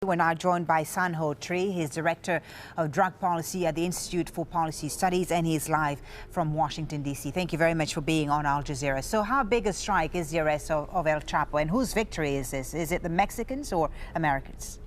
We're now joined by San Ho Tree. He's Director of Drug Policy at the Institute for Policy Studies, and he's live from Washington, D.C. Thank you very much for being on Al Jazeera. So how big a strike is the arrest of El Chapo, and whose victory is this? Is it the Mexicans or Americans?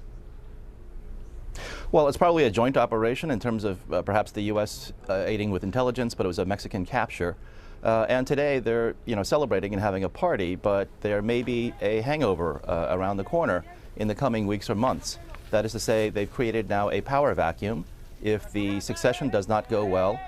Well, it's probably a joint operation in terms of perhaps the U.S. Aiding with intelligence, but it was a Mexican capture. And today they're celebrating and having a party, but there may be a hangover around the corner in the coming weeks or months. That is to say, they've created now a power vacuum. If the succession does not go well,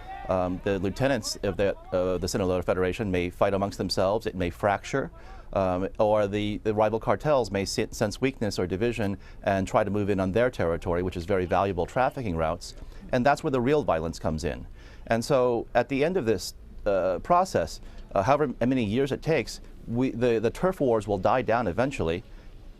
the lieutenants of the Sinaloa Federation may fight amongst themselves, it may fracture, or the rival cartels may sense weakness or division and try to move in on their territory, which is very valuable trafficking routes. And that's where the real violence comes in. And so at the end of this process, however many years it takes, the turf wars will die down eventually,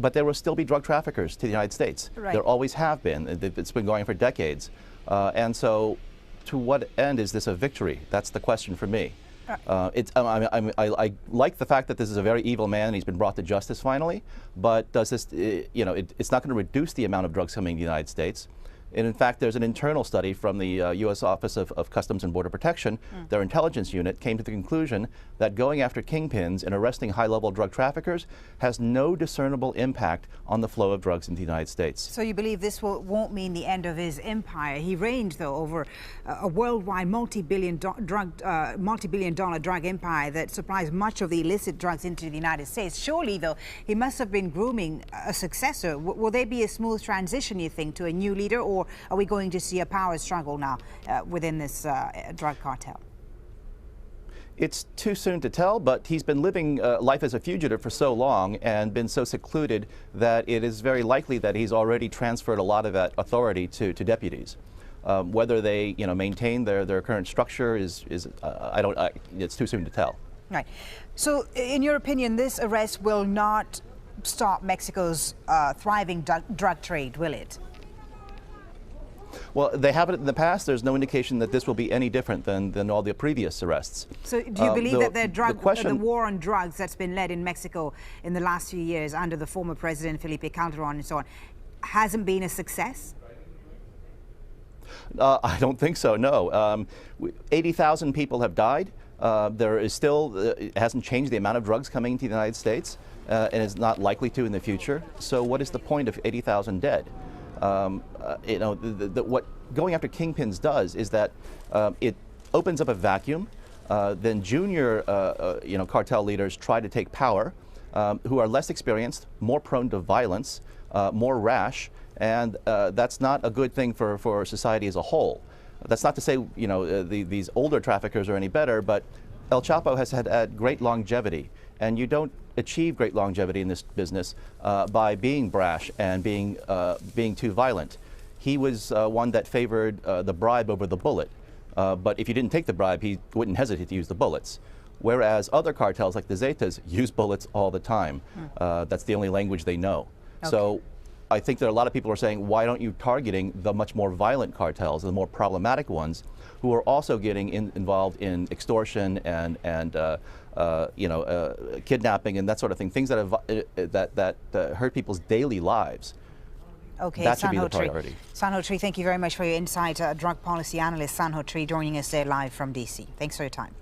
but there will still be drug traffickers to the United States. Right. There always have been. It's been going for decades. And so to what end is this a victory? That's the question for me. I like the fact that this is a very evil man and he's been brought to justice finally, but does this, it's not going to reduce the amount of drugs coming to the United States. And in fact, there's an internal study from the U.S. Office of Customs and Border Protection. Their intelligence unit came to the conclusion that going after kingpins and arresting high-level drug traffickers has no discernible impact on the flow of drugs into the United States. So you believe this won't mean the end of his empire? He reigned, though, over a worldwide multi-billion dollar drug empire that supplies much of the illicit drugs into the United States. Surely, though, he must have been grooming a successor. Will there be a smooth transition, you think, to a new leader, or are we going to see a power struggle now within this drug cartel? It's too soon to tell, but he's been living life as a fugitive for so long and been so secluded that it is very likely that he's already transferred a lot of that authority to deputies. Whether they maintain their current structure is it's too soon to tell. Right. So in your opinion, this arrest will not stop Mexico's thriving drug trade, will it? Well, they have it in the past. There's no indication that this will be any different than all the previous arrests. So do you believe that the war on drugs that's been led in Mexico in the last few years under the former president Felipe Calderon and so on hasn't been a success? I don't think so, no. 80,000 people have died. There is still, it hasn't changed the amount of drugs coming to the United States, and is not likely to in the future. So what is the point of 80,000 dead? What going after kingpins does is that it opens up a vacuum. Then junior, cartel leaders try to take power, who are less experienced, more prone to violence, more rash, and that's not a good thing for society as a whole. That's not to say these older traffickers are any better, but El Chapo has had great longevity, and you don't achieve great longevity in this business by being brash and being too violent. He was one that favored the bribe over the bullet, but if you didn't take the bribe, he wouldn't hesitate to use the bullets. Whereas other cartels like the Zetas use bullets all the time. That's the only language they know. Okay. So I think that a lot of people are saying, why don't you targeting the much more violent cartels, the more problematic ones, who are also getting involved in extortion and kidnapping and that sort of thing, things that hurt people's daily lives. Okay, that should be the priority. San Ho Tree, thank you very much for your insight. Drug policy analyst San Ho Tree joining us there live from D.C. Thanks for your time.